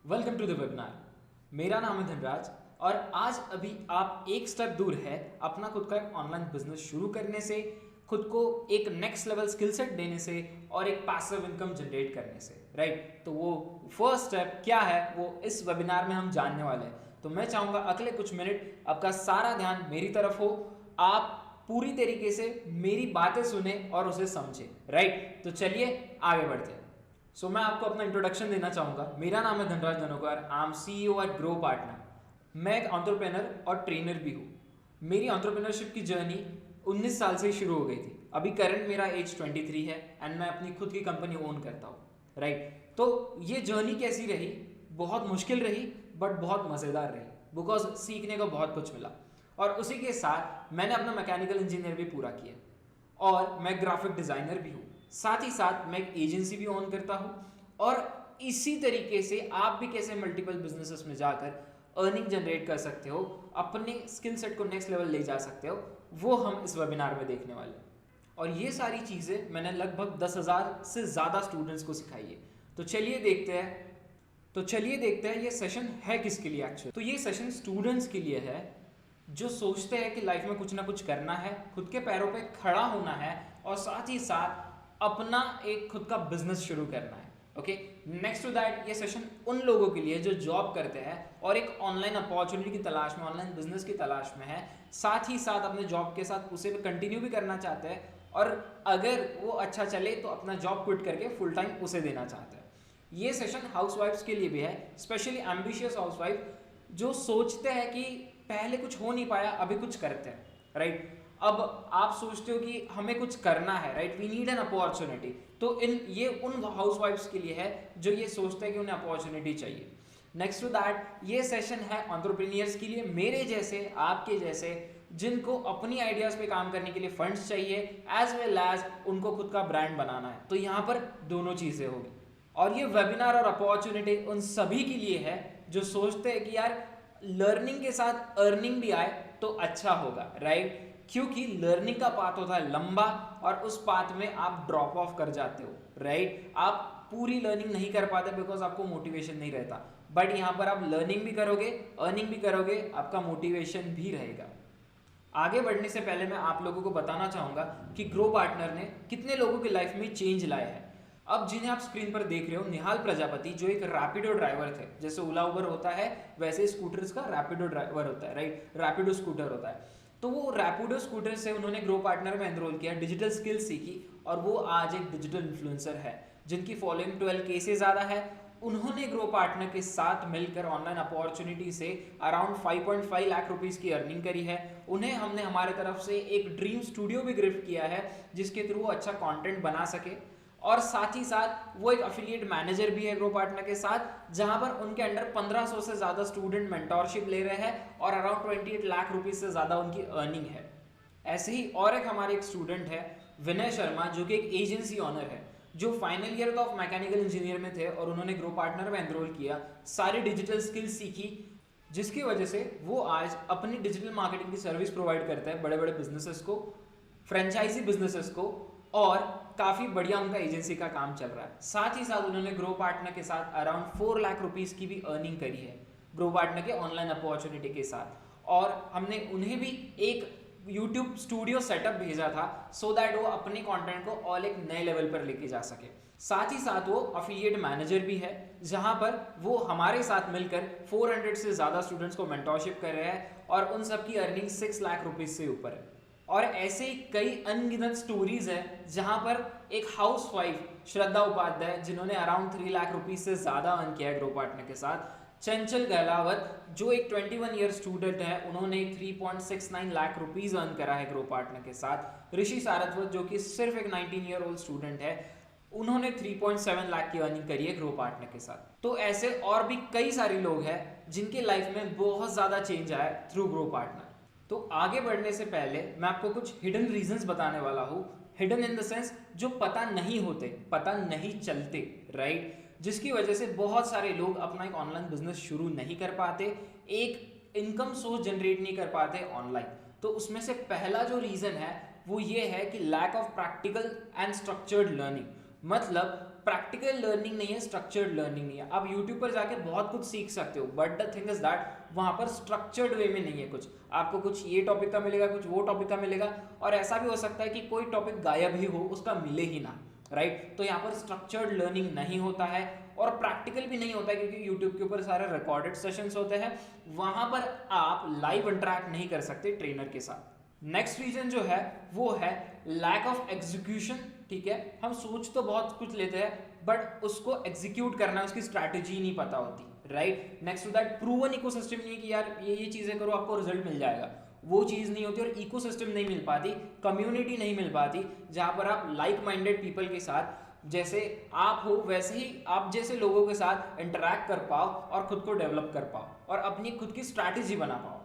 Welcome to the webinar. मेरा नाम है धनराज और आज अभी आप एक स्टेप दूर है अपना खुद का एक ऑनलाइन बिजनेस शुरू करने से, खुद को एक नेक्स्ट लेवल स्किल सेट देने से और एक पैसिव इनकम जनरेट करने से, राइट। तो वो फर्स्ट स्टेप क्या है वो इस वेबिनार में हम जानने वाले हैं। तो मैं चाहूँगा अगले कुछ मिनट आपका सारा ध्यान मेरी तरफ हो, आप पूरी तरीके से मेरी बातें सुने और उसे समझे, राइट। तो चलिए आगे बढ़ते हैं। मैं आपको अपना इंट्रोडक्शन देना चाहूँगा। मेरा नाम है Dhanraj Dhanokar, I am CEO at Grow Partner. मैं एक एंटरप्रेन्योर और ट्रेनर भी हूँ। मेरी एंटरप्रेन्योरशिप की जर्नी 19 साल से शुरू हो गई थी। अभी करंट मेरा एज 23 है एंड मैं अपनी खुद की कंपनी ओन करता हूँ, राइट। तो ये जर्नी कैसी रही? बहुत मुश्किल रही बट बहुत मज़ेदार रही, बिकॉज सीखने को बहुत कुछ मिला। और उसी के साथ मैंने अपना मैकेनिकल इंजीनियर भी पूरा किया और मैं ग्राफिक डिज़ाइनर भी हूँ। साथ ही साथ मैं एक एजेंसी भी ओन करता हूँ और इसी तरीके से आप भी कैसे मल्टीपल बिजनेसेस में जाकर अर्निंग जनरेट कर सकते हो, अपने स्किल सेट को नेक्स्ट लेवल ले जा सकते हो, वो हम इस वेबिनार में देखने वाले हैं। और ये सारी चीज़ें मैंने लगभग 10,000 से ज़्यादा स्टूडेंट्स को सिखाई है। तो चलिए देखते हैं ये सेशन है किसके लिए एक्चुअली। तो ये सेशन स्टूडेंट्स के लिए है जो सोचते हैं कि लाइफ में कुछ ना कुछ करना है, खुद के पैरों पे खड़ा होना है और साथ ही साथ अपना एक खुद का बिजनेस शुरू करना है। ओके, नेक्स्ट टू दैट ये सेशन उन लोगों के लिए जो जॉब करते हैं और एक ऑनलाइन अपॉर्चुनिटी की तलाश में, ऑनलाइन बिजनेस की तलाश में है, साथ ही साथ अपने जॉब के साथ उसे भी कंटिन्यू भी करना चाहते हैं और अगर वो अच्छा चले तो अपना जॉब क्विट करके फुल टाइम उसे देना चाहते हैं। ये सेशन हाउसवाइफ्स के लिए भी है, स्पेशली एम्बिशियस हाउसवाइफ जो सोचते हैं कि पहले कुछ हो नहीं पाया, अभी कुछ करते हैं, राइट। अब आप सोचते हो कि हमें कुछ करना है, right, we need an opportunity. तो ये उन हाउसवाइफ्स के लिए है जो ये सोचते हैं कि उन्हें अपॉर्चुनिटी चाहिए। नेक्स्ट टू दैट ये सेशन है एंटरप्रेन्योर्स के लिए, मेरे जैसे, आपके जैसे, जिनको अपनी आइडियाज पे काम करने के लिए फंड्स चाहिए एज वेल एज उनको खुद का ब्रांड बनाना है। तो यहाँ पर दोनों चीज़ें होगी। और ये वेबिनार और अपॉर्चुनिटी उन सभी के लिए है जो सोचते हैं कि यार लर्निंग के साथ अर्निंग भी आए तो अच्छा होगा, राइट। क्योंकि लर्निंग का पाथ होता है लंबा और उस पाथ में आप ड्रॉप ऑफ कर जाते हो, राइट। आप पूरी लर्निंग नहीं कर पाते बिकॉज आपको मोटिवेशन नहीं रहता, बट यहाँ पर आप लर्निंग भी करोगे, अर्निंग भी करोगे, आपका मोटिवेशन भी रहेगा। आगे बढ़ने से पहले मैं आप लोगों को बताना चाहूँगा कि ग्रो पार्टनर ने कितने लोगों की लाइफ में चेंज लाया है। अब जिन्हें आप स्क्रीन पर देख रहे हो, निहाल प्रजापति जो एक रैपिडो ड्राइवर थे, जैसे ओला उबर होता है वैसे स्कूटर्स का रैपिडो ड्राइवर होता है, राइट, रैपिडो स्कूटर होता है। तो वो रैपिडो स्कूटर से उन्होंने ग्रो पार्टनर में एनरोल किया, डिजिटल स्किल्स सीखी और वो आज एक डिजिटल इन्फ्लुएंसर है जिनकी फॉलोइंग 12K से ज़्यादा है। उन्होंने ग्रो पार्टनर के साथ मिलकर ऑनलाइन अपॉर्चुनिटी से अराउंड 5.5 लाख रुपीस की अर्निंग करी है। उन्हें हमने हमारे तरफ से एक ड्रीम स्टूडियो भी गिफ्ट किया है जिसके थ्रू वो अच्छा कंटेंट बना सके और साथ ही साथ वो एक एफिलिएट मैनेजर भी है ग्रो पार्टनर के साथ, जहां पर उनके अंडर 1500 से ज़्यादा स्टूडेंट मेंटोरशिप ले रहे हैं और अराउंड 28 लाख रुपीस से ज़्यादा उनकी अर्निंग है। ऐसे ही और एक हमारे एक स्टूडेंट है विनय शर्मा जो कि एक एजेंसी ऑनर है, जो final year of mechanical engineer में थे और उन्होंने ग्रो पार्टनर में एनरोल किया, सारी डिजिटल स्किल्स सीखी, जिसकी वजह से वो आज अपनी डिजिटल मार्केटिंग की सर्विस प्रोवाइड करते हैं बड़े बड़े बिजनेसेस को, फ्रेंचाइजी बिजनेसेस को, और काफ़ी बढ़िया उनका एजेंसी का काम चल रहा है। साथ ही साथ उन्होंने ग्रो पार्टनर के साथ अराउंड 4 लाख रुपीस की भी अर्निंग करी है ग्रो पार्टनर के ऑनलाइन अपॉर्चुनिटी के साथ। और हमने उन्हें भी एक यूट्यूब स्टूडियो सेटअप भेजा था सो दैट वो अपने कंटेंट को और एक नए लेवल पर लेके जा सके। साथ ही साथ वो एफिलिएट मैनेजर भी है, जहां पर वो हमारे साथ मिलकर 400 से ज़्यादा स्टूडेंट्स को मेंटोरशिप कर रहे हैं और उन सबकी अर्निंग 6 लाख रुपीस से ऊपर है। और ऐसे ही कई अनगिनत स्टोरीज है जहां पर एक हाउसवाइफ श्रद्धा उपाध्याय जिन्होंने अराउंड 3 लाख रुपीस से ज़्यादा अर्न किया है ग्रो पार्टनर के साथ, चंचल गहलावत जो एक 21 ईयर स्टूडेंट है उन्होंने 3.69 लाख रुपीस अर्न करा है ग्रो पार्टनर के साथ, ऋषि सारस्वत जो कि सिर्फ एक 19 ईयर ओल्ड स्टूडेंट है, उन्होंने 3.7 लाख की अर्निंग करी है ग्रो पार्टनर के साथ। तो ऐसे और भी कई सारे लोग हैं जिनके लाइफ में बहुत ज़्यादा चेंज आया थ्रू ग्रो पार्टनर। तो आगे बढ़ने से पहले मैं आपको कुछ हिडन रीजंस बताने वाला हूँ, हिडन इन द सेंस जो पता नहीं होते, पता नहीं चलते, राइट, जिसकी वजह से बहुत सारे लोग अपना एक ऑनलाइन बिजनेस शुरू नहीं कर पाते, एक इनकम सोर्स जनरेट नहीं कर पाते ऑनलाइन। तो उसमें से पहला जो रीजन है वो ये है कि lack of practical and structured learning. मतलब प्रैक्टिकल लर्निंग नहीं है, स्ट्रक्चर्ड लर्निंग नहीं है। आप यूट्यूब पर जाके बहुत कुछ सीख सकते हो, but the thing is that वहाँ पर स्ट्रक्चर्ड वे में नहीं है कुछ। आपको कुछ ये टॉपिक का मिलेगा, कुछ वो टॉपिक का मिलेगा, और ऐसा भी हो सकता है कि कोई टॉपिक गायब ही हो, उसका मिले ही ना, राइट। तो यहाँ पर स्ट्रक्चर्ड लर्निंग नहीं होता है और प्रैक्टिकल भी नहीं होता है, क्योंकि यूट्यूब के ऊपर सारे रिकॉर्डेड सेशंस होते हैं, वहाँ पर आप लाइव इंटरेक्ट नहीं कर सकते ट्रेनर के साथ। नेक्स्ट रीजन जो है वो है लैक ऑफ एग्जीक्यूशन, ठीक है। हम सोच तो बहुत कुछ लेते हैं, बट उसको एग्जीक्यूट करना, उसकी स्ट्रैटेजी नहीं पता होती, right. Next to that proven ecosystem नहीं है कि यार ये चीजें करो आपको रिजल्ट मिल जाएगा, वो चीज नहीं होती। और इकोसिस्टम नहीं मिल पाती, कम्युनिटी नहीं मिल पाती, जहां पर आप लाइक माइंडेड पीपल के साथ, जैसे आप हो वैसे ही आप जैसे लोगों के साथ इंटरैक्ट कर पाओ और खुद को डेवलप कर पाओ और अपनी खुद की स्ट्रैटेजी बना पाओ।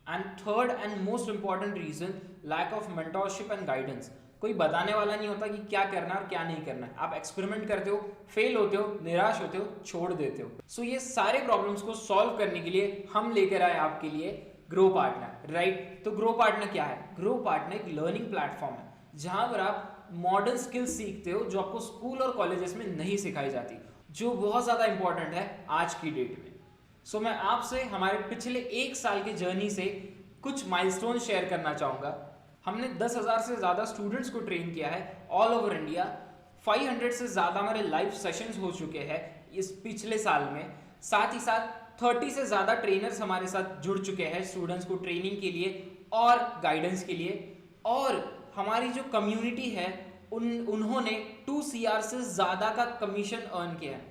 And third and most important reason, lack of mentorship and guidance. कोई बताने वाला नहीं होता कि क्या करना है और क्या नहीं करना है। आप एक्सपेरिमेंट करते हो, फेल होते हो, निराश होते हो, छोड़ देते हो। सो ये सारे प्रॉब्लम्स को सॉल्व करने के लिए हम लेकर आए आपके लिए ग्रो पार्टनर, राइट। तो ग्रो पार्टनर क्या है? ग्रो पार्टनर एक लर्निंग प्लेटफॉर्म है जहां पर आप मॉडर्न स्किल्स सीखते हो जो आपको स्कूल और कॉलेजेस में नहीं सिखाई जाती, जो बहुत ज्यादा इंपॉर्टेंट है आज की डेट में। सो मैं आपसे हमारे पिछले 1 साल की जर्नी से कुछ माइलस्टोन शेयर करना चाहूँगा। हमने 10,000 से ज़्यादा स्टूडेंट्स को ट्रेन किया है ऑल ओवर इंडिया। 500 से ज़्यादा हमारे लाइव सेशंस हो चुके हैं इस पिछले साल में। साथ ही साथ 30 से ज़्यादा ट्रेनर्स हमारे साथ जुड़ चुके हैं स्टूडेंट्स को ट्रेनिंग के लिए और गाइडेंस के लिए। और हमारी जो कम्युनिटी है उन्होंने 2 CR से ज़्यादा का कमीशन अर्न किया है।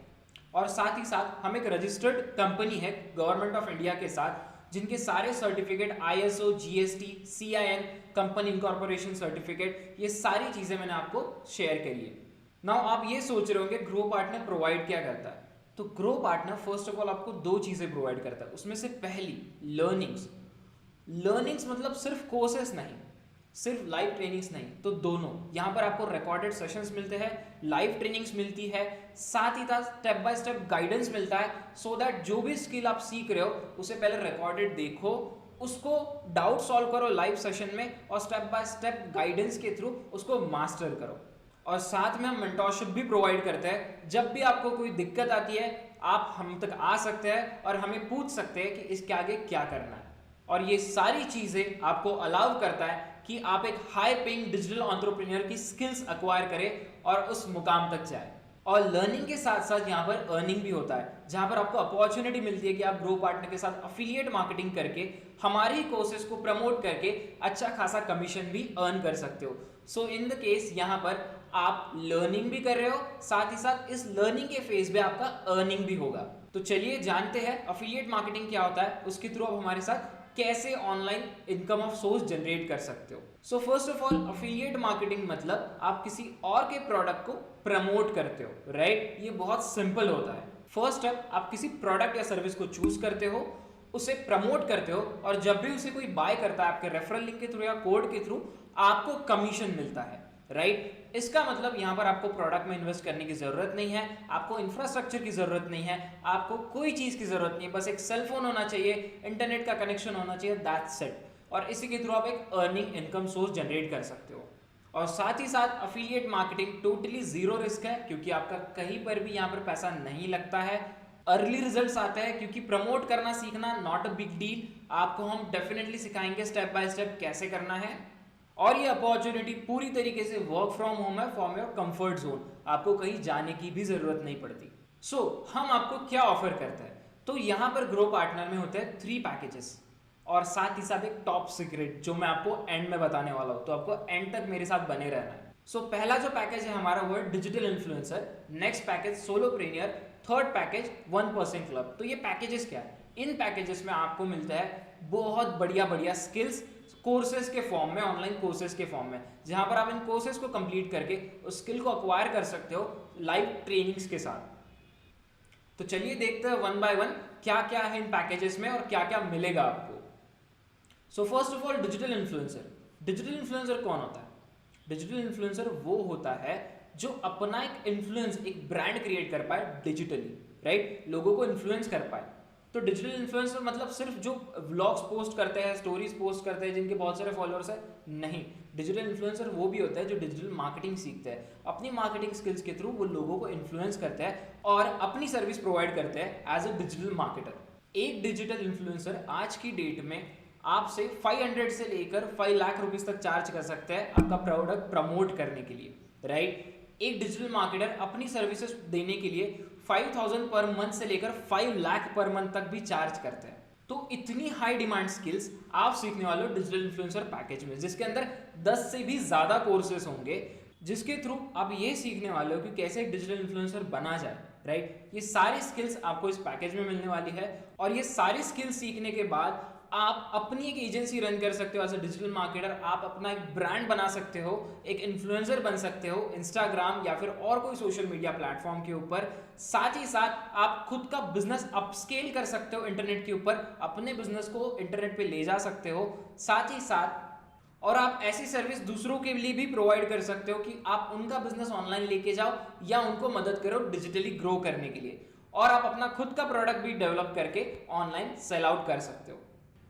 और साथ ही साथ हम एक रजिस्टर्ड कंपनी है गवर्नमेंट ऑफ इंडिया के साथ, जिनके सारे certificate ISO, GST, CIN, company incorporation certificate, ये सारी चीज़ें मैंने आपको शेयर करी है। नाउ आप ये सोच रहे होंगे ग्रो पार्टनर प्रोवाइड क्या करता है। तो grow partner first of all आपको 2 चीज़ें प्रोवाइड करता है। उसमें से पहली लर्निंग्स मतलब सिर्फ कोर्सेस नहीं, सिर्फ लाइव ट्रेनिंग्स नहीं, तो दोनों। यहाँ पर आपको रिकॉर्डेड सेशंस मिलते हैं, लाइव ट्रेनिंग्स मिलती है, साथ ही साथ स्टेप बाय स्टेप गाइडेंस मिलता है, सो दैट जो भी स्किल आप सीख रहे हो उसे पहले रिकॉर्डेड देखो, उसको डाउट सॉल्व करो लाइव सेशन में और स्टेप बाय स्टेप गाइडेंस के थ्रू उसको मास्टर करो। और साथ में हम मेंटरशिप भी प्रोवाइड करते हैं। जब भी आपको कोई दिक्कत आती है आप हम तक आ सकते हैं और हमें पूछ सकते हैं कि इसके आगे क्या करना है। और ये सारी चीज़ें आपको अलाउ करता है कि आप एक हाई पेइंग डिजिटल एंटरप्रेन्योर की स्किल्स एक्वायर करें और उस मुकाम तक जाए। और लर्निंग के साथ साथ यहाँ पर अर्निंग भी होता है, जहाँ पर आपको अपॉर्चुनिटी मिलती है कि आप ग्रो पार्टनर के साथ अफिलिएट मार्केटिंग करके हमारी कोर्सेज को प्रमोट करके अच्छा खासा कमीशन भी अर्न कर सकते हो। सो इन द केस यहाँ पर आप लर्निंग भी कर रहे हो, साथ ही साथ इस लर्निंग के फेज में आपका अर्निंग भी होगा। तो चलिए जानते हैं अफिलिएट मार्केटिंग क्या होता है, उसके थ्रू आप हमारे साथ कैसे online income of source generate कर सकते हो। So first of all affiliate marketing मतलब आप किसी और के प्रोडक्ट को प्रमोट करते हो, राइट। ये बहुत सिंपल होता है। फर्स्ट स्टेप, आप किसी प्रोडक्ट या सर्विस को चूज करते हो, उसे प्रमोट करते हो, और जब भी उसे कोई बाय करता है आपके रेफरल लिंक के थ्रू या कोड के थ्रू आपको कमीशन मिलता है, राइट। इसका मतलब यहाँ पर आपको प्रोडक्ट में इन्वेस्ट करने की जरूरत नहीं है, आपको इंफ्रास्ट्रक्चर की जरूरत नहीं है, आपको कोई चीज की जरूरत नहीं है, बस एक सेलफोन होना चाहिए, इंटरनेट का कनेक्शन होना चाहिए, दैट्स इट। और इसी के थ्रू आप एक अर्निंग इनकम सोर्स जनरेट कर सकते हो। और साथ ही साथ affiliate marketing totally zero risk है, क्योंकि आपका कहीं पर भी यहाँ पर पैसा नहीं लगता है। अर्ली रिजल्ट्स आते हैं क्योंकि प्रमोट करना सीखना नॉट अ बिग डील, आपको हम डेफिनेटली सिखाएंगे स्टेप बाय स्टेप कैसे करना है। और ये अपॉर्चुनिटी पूरी तरीके से वर्क फ्रॉम होम है, फ्रॉम योर कंफर्ट जोन, आपको कहीं जाने की भी जरूरत नहीं पड़ती। सो हम आपको क्या ऑफर करते हैं, तो यहाँ पर ग्रो पार्टनर में होते हैं 3 पैकेजेस और साथ ही साथ एक टॉप सीक्रेट जो मैं आपको एंड में बताने वाला हूँ, तो आपको एंड तक मेरे साथ बने रहना है। सो पहला जो पैकेज है हमारा वो है digital influencer, next package solopreneur, third package 1% club. तो ये पैकेजेस क्या है? इन पैकेजेस में आपको मिलता है बहुत बढ़िया बढ़िया स्किल्स कोर्सेज के फॉर्म में, ऑनलाइन कोर्सेज के फॉर्म में, जहां पर आप इन कोर्सेज को कंप्लीट करके उस स्किल को अक्वायर कर सकते हो लाइव ट्रेनिंग्स के साथ। तो चलिए देखते हैं वन बाय वन क्या क्या है इन पैकेजेस में और क्या क्या मिलेगा आपको। So first of all digital influencer. Digital influencer कौन होता है? डिजिटल इन्फ्लुएंसर वो होता है जो अपना एक इन्फ्लुएंस, एक ब्रांड क्रिएट कर पाए डिजिटली, राइट, लोगों को इन्फ्लुएंस कर पाए। तो डिजिटल इन्फ्लुएंसर मतलब सिर्फ जो व्लॉग्स पोस्ट करते हैं, स्टोरीज पोस्ट करते हैं, जिनके बहुत सारे फॉलोअर्स है, नहीं। डिजिटल इन्फ्लुएंसर वो भी होता है जो डिजिटल मार्केटिंग सीखते हैं, अपनी मार्केटिंग स्किल्स के थ्रू वो लोगों को इन्फ्लुएंस करते हैं और अपनी सर्विस प्रोवाइड करते हैं एज अ डिजिटल मार्केटर। एक डिजिटल इन्फ्लुएंसर आज की डेट में आपसे 500 से लेकर 5 लाख रुपीस तक चार्ज कर सकते हैं आपका प्रोडक्ट प्रमोट करने के लिए, राइट। एक डिजिटल मार्केटर अपनी सर्विसेज देने के लिए 5000 पर मंथ से लेकर 5 लाख पर मंथ तक भी चार्ज करते हैं। तो इतनी हाई डिमांड स्किल्स आप सीखने वाले हो डिजिटल इन्फ्लुएंसर पैकेज में, जिसके अंदर 10 से भी ज्यादा कोर्सेज होंगे, जिसके थ्रू आप ये सीखने वाले हो कि कैसे एक डिजिटल इन्फ्लुएंसर बना जाए, राइट। ये सारी स्किल्स आपको इस पैकेज में मिलने वाली है और ये सारी स्किल्स सीखने के बाद आप अपनी एक एजेंसी रन कर सकते हो एज अ डिजिटल मार्केटर। आप अपना एक ब्रांड बना सकते हो, एक इन्फ्लुएंसर बन सकते हो इंस्टाग्राम या फिर और कोई सोशल मीडिया प्लेटफॉर्म के ऊपर। साथ ही साथ आप खुद का बिजनेस अपस्केल कर सकते हो इंटरनेट के ऊपर, अपने बिजनेस को इंटरनेट पे ले जा सकते हो। साथ ही साथ और आप ऐसी सर्विस दूसरों के लिए भी प्रोवाइड कर सकते हो कि आप उनका बिजनेस ऑनलाइन लेके जाओ या उनको मदद करो डिजिटली ग्रो करने के लिए, और आप अपना खुद का प्रोडक्ट भी डेवलप करके ऑनलाइन सेल आउट कर सकते हो।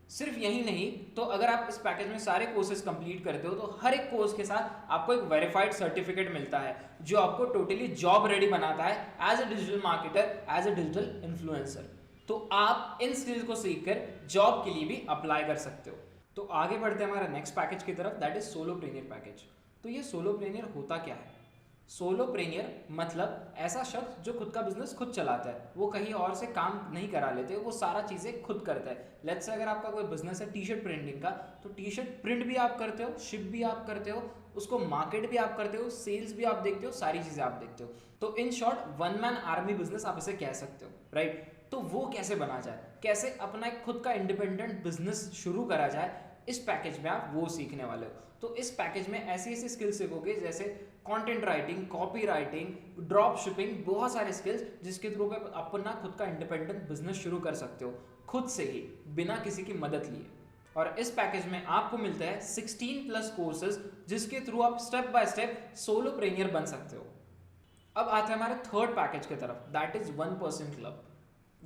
सिर्फ यही नहीं, तो अगर आप इस पैकेज में सारे कोर्सेज कंप्लीट करते हो तो हर एक कोर्स के साथ आपको एक वेरीफाइड सर्टिफिकेट मिलता है जो आपको टोटली जॉब रेडी बनाता है as a digital marketer, as a digital influencer. तो आप इन स्किल्स को सीखकर जॉब के लिए भी अप्लाई कर सकते हो। तो आगे बढ़ते हैं हमारा नेक्स्ट पैकेज की तरफ, दैट इज सोलोप्रेन्योर पैकेज। तो ये सोलोप्रेन्योर होता क्या है? सोलोप्रेन्योर मतलब ऐसा शख्स जो खुद का बिजनेस खुद चलाता है, वो कहीं और से काम नहीं करा लेते, वो सारा चीजें खुद करता है। लेट्स से अगर आपका कोई बिजनेस है टी शर्ट प्रिंटिंग का, तो टी शर्ट प्रिंट भी आप करते हो, शिप भी आप करते हो, उसको मार्केट भी आप करते हो, सेल्स भी आप देखते हो, सारी चीजें आप देखते हो। तो in short one man army business आप इसे कह सकते हो, राइट। तो वो कैसे बना जाए, कैसे अपना एक खुद का इंडिपेंडेंट बिजनेस शुरू करा जाए, इस पैकेज में आप वो सीखने वाले हो। तो इस पैकेज में ऐसी ऐसी स्किल्स सीखोगे जैसे content writing, copy writing, drop shipping, बहुत सारे स्किल्स जिसके थ्रू पे अपना खुद का इंडिपेंडेंट बिजनेस शुरू कर सकते हो खुद से ही, बिना किसी की मदद लिए। और इस पैकेज में आपको मिलता है 16+ कोर्सेज जिसके थ्रू आप स्टेप बाय स्टेप सोलोप्रेन्योर बन सकते हो। अब आते हैं हमारे थर्ड पैकेज की तरफ, दैट इज 1% क्लब।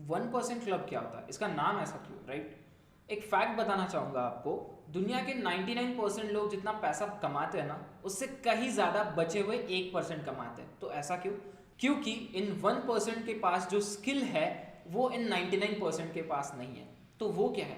1% क्लब क्या होता है, इसका नाम ऐसा क्यों, राइट। एक फैक्ट बताना चाहूंगा आपको, दुनिया के 99% लोग जितना पैसा कमाते हैं ना, उससे कहीं ज्यादा बचे हुए 1% कमाते हैं। तो ऐसा क्यों? क्योंकि इन 1% के पास जो स्किल है वो इन 99% के पास नहीं है। तो वो क्या है?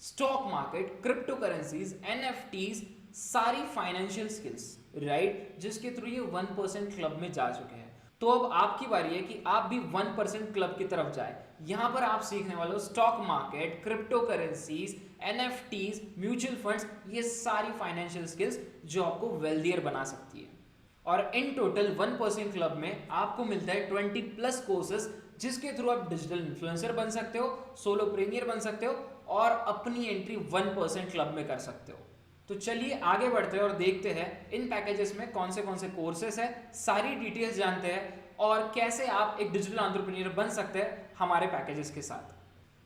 Stock market, crypto currencies, NFTs, सारी फाइनेंशियल स्किल्स, राइट, जिसके थ्रू ये 1% क्लब में जा चुके हैं। तो अब आपकी बारी है कि आप भी 1% क्लब की तरफ जाए। यहां पर आप सीखने वाले हो stock market, crypto currencies, NFTs, mutual funds, ये सारी फाइनेंशियल स्किल्स जो आपको वेल्दियर बना सकती है। और इन टोटल 1% क्लब में आपको मिलता है 20+ कोर्सेज जिसके थ्रू आप डिजिटल इन्फ्लुएंसर बन सकते हो, सोलोप्रेन्योर बन सकते हो और अपनी एंट्री 1% क्लब में कर सकते हो। तो चलिए आगे बढ़ते हैं और देखते हैं इन पैकेजेस में कौन से कोर्सेस है, सारी डिटेल्स जानते हैं और कैसे आप एक डिजिटल एंटरप्रेन्योर बन सकते हैं हमारे पैकेजेस के साथ।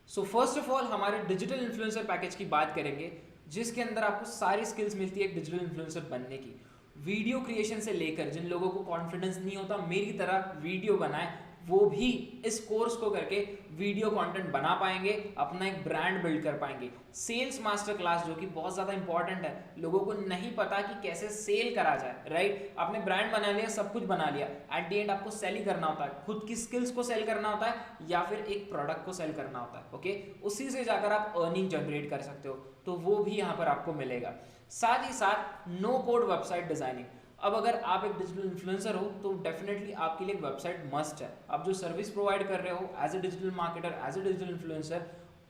सो फर्स्ट ऑफ ऑल हमारे डिजिटल इन्फ्लुएंसर पैकेज की बात करेंगे, जिसके अंदर आपको सारी स्किल्स मिलती है एक डिजिटल इन्फ्लुएंसर बनने की। वीडियो क्रिएशन से लेकर, जिन लोगों को कॉन्फिडेंस नहीं होता मेरी तरह वीडियो बनाए, वो भी इस कोर्स को करके वीडियो कंटेंट बना पाएंगे, अपना एक ब्रांड बिल्ड कर पाएंगे। सेल्स मास्टर क्लास जो कि बहुत ज़्यादा इंपॉर्टेंट है, लोगों को नहीं पता कि कैसे सेल करा जाए, राइट। आपने ब्रांड बना लिया, सब कुछ बना लिया, एट द एंड आपको सेल ही करना होता है, खुद की स्किल्स को सेल करना होता है या फिर एक प्रोडक्ट को सेल करना होता है, ओके। उसी से जाकर आप अर्निंग जनरेट कर सकते हो, तो वो भी यहाँ पर आपको मिलेगा। साथ ही साथ नो कोड वेबसाइट डिजाइनिंग। अब अगर आप एक डिजिटल इन्फ्लुएंसर हो तो डेफिनेटली आपके लिए एक वेबसाइट मस्ट है। आप जो सर्विस प्रोवाइड कर रहे हो as a digital marketer, as a digital influencer,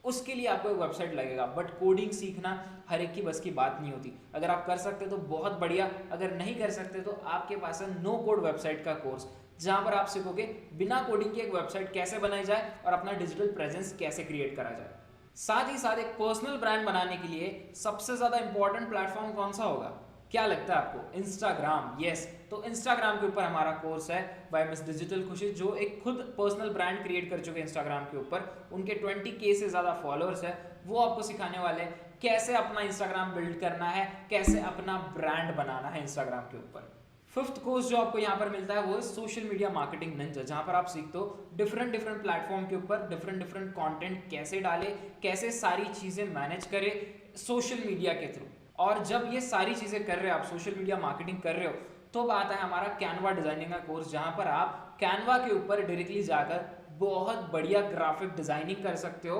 उसके लिए आपको एक वेबसाइट लगेगा। बट कोडिंग सीखना हर एक की बस की बात नहीं होती। अगर आप कर सकते तो बहुत बढ़िया, अगर नहीं कर सकते तो आपके पास है नो कोड वेबसाइट का कोर्स, जहां पर आप सीखोगे बिना कोडिंग की एक वेबसाइट कैसे बनाई जाए और अपना डिजिटल प्रेजेंस कैसे क्रिएट करा जाए। साथ ही साथ एक पर्सनल ब्रांड बनाने के लिए सबसे ज्यादा इंपॉर्टेंट प्लेटफॉर्म कौन सा होगा? क्या लगता है आपको? इंस्टाग्राम। यस, तो इंस्टाग्राम के ऊपर हमारा कोर्स है बाय मिस डिजिटल खुशी, जो एक खुद पर्सनल ब्रांड क्रिएट कर चुके हैं इंस्टाग्राम के ऊपर। उनके 20K से ज़्यादा फॉलोअर्स है। वो आपको सिखाने वाले हैं कैसे अपना इंस्टाग्राम बिल्ड करना है, कैसे अपना ब्रांड बनाना है इंस्टाग्राम के ऊपर। फिफ्थ कोर्स जो आपको यहाँ पर मिलता है वो है सोशल मीडिया मार्केटिंग निंजा, जहाँ पर आप सीखते हो डिफरेंट प्लेटफॉर्म के ऊपर डिफरेंट कंटेंट कैसे डाले, कैसे सारी चीज़ें मैनेज करे सोशल मीडिया के थ्रू। और जब ये सारी चीज़ें कर रहे हो आप, सोशल मीडिया मार्केटिंग कर रहे हो, तो आता है हमारा कैनवा डिजाइनिंग का कोर्स, जहाँ पर आप कैनवा के ऊपर डायरेक्टली जाकर बहुत बढ़िया ग्राफिक डिजाइनिंग कर सकते हो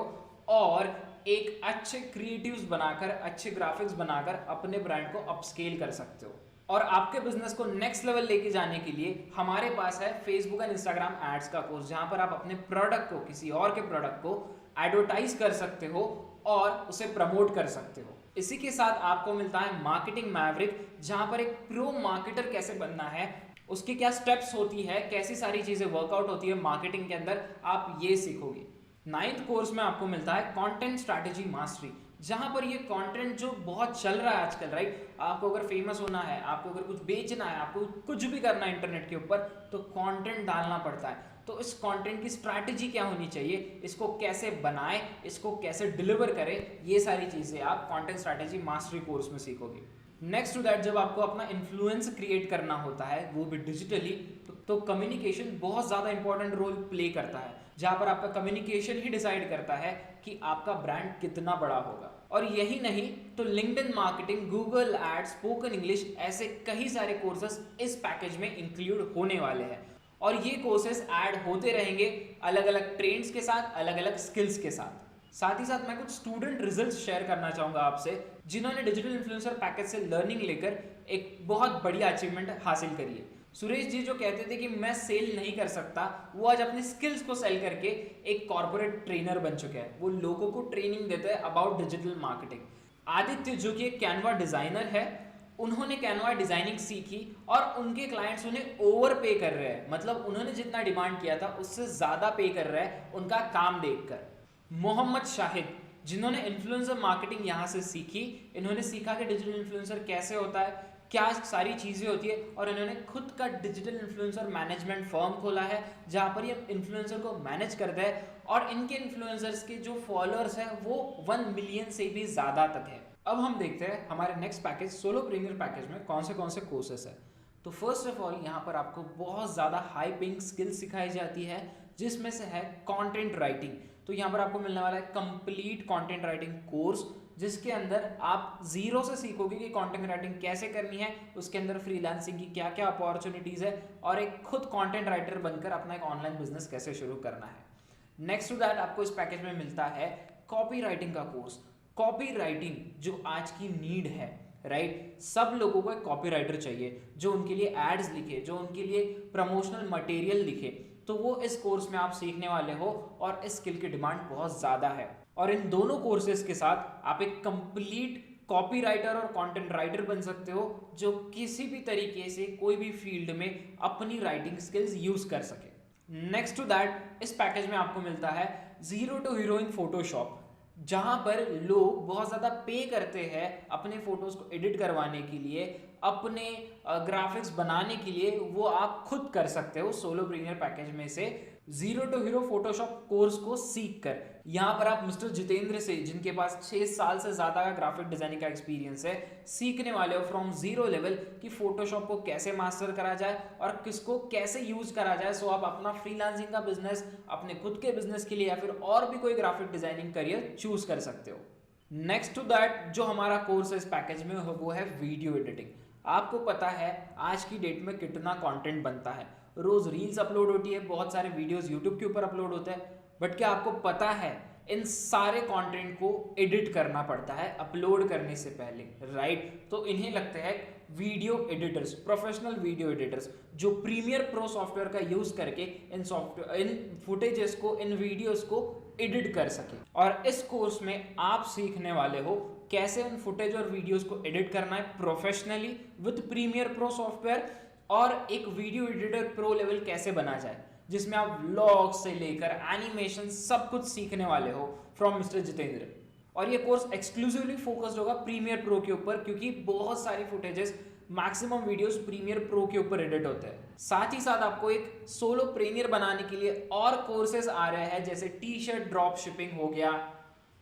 और एक अच्छे क्रिएटिव्स बनाकर, अच्छे ग्राफिक्स बनाकर अपने ब्रांड को अपस्केल कर सकते हो। और आपके बिजनेस को नेक्स्ट लेवल लेके जाने के लिए हमारे पास है फेसबुक एंड इंस्टाग्राम एड्स का कोर्स, जहां पर आप अपने प्रोडक्ट को, किसी और के प्रोडक्ट को एडवर्टाइज कर सकते हो और उसे प्रमोट कर सकते हो। इसी के साथ आपको मिलता है मार्केटिंग मैवरिक, जहां पर एक प्रो मार्केटर कैसे बनना है, उसकी क्या स्टेप्स होती है, कैसी सारी चीजें वर्कआउट होती है मार्केटिंग के अंदर, आप ये सीखोगे। 9th कोर्स में आपको मिलता है कंटेंट स्ट्रैटेजी मास्टरी, जहां पर ये कंटेंट जो बहुत चल रहा है आजकल, राइट, आपको अगर फेमस होना है, आपको अगर कुछ बेचना है, आपको कुछ भी करना है इंटरनेट के ऊपर, तो कंटेंट डालना पड़ता है। तो इस कंटेंट की स्ट्रैटेजी क्या होनी चाहिए, इसको कैसे बनाए, इसको कैसे डिलीवर करें, ये सारी चीजें आप कंटेंट स्ट्रैटेजी मास्टरी कोर्स में सीखोगे। नेक्स्ट टू दैट, जब आपको अपना इन्फ्लुएंस क्रिएट करना होता है, वो भी डिजिटली, तो कम्युनिकेशन बहुत ज़्यादा इंपॉर्टेंट रोल प्ले करता है, जहाँ पर आपका कम्युनिकेशन ही डिसाइड करता है कि आपका ब्रांड कितना बड़ा होगा। और यही नहीं तो LinkedIn marketing, Google ads, spoken English, ऐसे कई सारे कोर्सेस इस पैकेज में इंक्लूड होने वाले हैं। और ये कोर्सेस ऐड होते रहेंगे अलग अलग ट्रेंड्स के साथ, अलग अलग स्किल्स के साथ। साथ ही साथ मैं कुछ स्टूडेंट रिजल्ट्स शेयर करना चाहूँगा आपसे, जिन्होंने डिजिटल इन्फ्लुएंसर पैकेज से लर्निंग लेकर एक बहुत बढ़िया अचीवमेंट हासिल करी है। सुरेश जी जो कहते थे कि मैं सेल नहीं कर सकता, वो आज अपने स्किल्स को सेल करके एक कॉर्पोरेट ट्रेनर बन चुके हैं। वो लोगों को ट्रेनिंग देते हैं अबाउट डिजिटल मार्केटिंग। आदित्य जो कि एक कैनवा डिजाइनर है, उन्होंने कैनवा डिजाइनिंग सीखी और उनके क्लाइंट्स उन्हें ओवर पे कर रहे हैं, मतलब उन्होंने जितना डिमांड किया था उससे ज्यादा पे कर रहे हैं उनका काम देखकर। मोहम्मद शाहिद, जिन्होंने इन्फ्लुएंसर मार्केटिंग यहाँ से सीखी, इन्होंने सीखा कि डिजिटल इन्फ्लुएंसर कैसे होता है, क्या सारी चीज़ें होती है, और इन्होंने खुद का डिजिटल इन्फ्लुएंसर मैनेजमेंट फर्म खोला है, जहाँ पर ये इन्फ्लुएंसर को मैनेज करता है और इनके इन्फ्लुएंसर्स के जो फॉलोअर्स हैं वो 1 मिलियन से भी ज़्यादा तक है। अब हम देखते हैं हमारे next package, solo premier package में कौन से कोर्सेस है। तो फर्स्ट ऑफ ऑल यहाँ पर आपको बहुत ज़्यादा हाई पेइंग स्किल्स सिखाई जाती है, जिसमें से है कंटेंट राइटिंग। तो यहाँ पर आपको मिलने वाला है कंप्लीट कंटेंट राइटिंग कोर्स, जिसके अंदर आप जीरो से सीखोगे कि कंटेंट राइटिंग कैसे करनी है, उसके अंदर फ्रीलांसिंग की क्या क्या अपॉर्चुनिटीज़ है, और एक खुद कंटेंट राइटर बनकर अपना एक ऑनलाइन बिजनेस कैसे शुरू करना है। नेक्स्ट टू दैट आपको इस पैकेज में मिलता है कॉपी राइटिंग का कोर्स। कॉपी राइटिंग जो आज की नीड है, राइट, सब लोगों को एक कॉपी राइटर चाहिए जो उनके लिए एड्स लिखे, जो उनके लिए प्रमोशनल मटेरियल लिखे, तो वो इस कोर्स में आप सीखने वाले हो और इस स्किल की डिमांड बहुत ज़्यादा है। और इन दोनों कोर्सेज के साथ आप एक कंप्लीट कॉपी राइटर और कंटेंट राइटर बन सकते हो, जो किसी भी तरीके से कोई भी फील्ड में अपनी राइटिंग स्किल्स यूज कर सके। नेक्स्ट टू दैट इस पैकेज में आपको मिलता है zero to hero in Photoshop, जहां पर लोग बहुत ज़्यादा पे करते हैं अपने फोटोज को एडिट करवाने के लिए, अपने ग्राफिक्स बनाने के लिए, वो आप खुद कर सकते हो सोलो प्रीमियर पैकेज में से zero to hero Photoshop course को सीख कर। यहाँ पर आप मिस्टर जितेंद्र से, जिनके पास 6 साल से ज़्यादा का ग्राफिक डिजाइनिंग का एक्सपीरियंस है, सीखने वाले हो फ्रॉम जीरो लेवल कि फोटोशॉप को कैसे मास्टर करा जाए और किसको कैसे यूज करा जाए, सो आप अपना फ्रीलांसिंग का बिजनेस, अपने खुद के बिजनेस के लिए या फिर और भी कोई ग्राफिक डिजाइनिंग करियर चूज कर सकते हो। नेक्स्ट टू दैट जो हमारा कोर्स है इस पैकेज में वो है वीडियो एडिटिंग। आपको पता है आज की डेट में कितना कंटेंट बनता है, रोज रील्स अपलोड होती है, बहुत सारे वीडियोस यूट्यूब के ऊपर अपलोड होते हैं, बट क्या आपको पता है इन सारे कंटेंट को एडिट करना पड़ता है अपलोड करने से पहले, राइट? तो इन्हें लगते हैं video editors, professional video editors, जो प्रीमियर प्रो सॉफ्टवेयर का यूज करके इन फुटेजेस को, इन वीडियोस को एडिट कर सके। और इस कोर्स में आप सीखने वाले हो कैसे उन फुटेज और वीडियोस को एडिट करना है professionally with Premiere Pro software, और एक वीडियो एडिटर प्रो लेवल कैसे बना जाए, जिसमें आप व्लॉग से लेकर एनिमेशन सब कुछ सीखने वाले हो फ्रॉम मिस्टर जितेंद्र। और ये कोर्स एक्सक्लूसिवली फोकस्ड होगा प्रीमियर प्रो के ऊपर, क्योंकि बहुत सारी footages, maximum videos Premiere Pro के ऊपर एडिट होते हैं। साथ ही साथ आपको एक सोलो प्रीमियर बनाने के लिए और कोर्सेज आ रहे हैं, जैसे टी शर्ट ड्रॉप शिपिंग हो गया,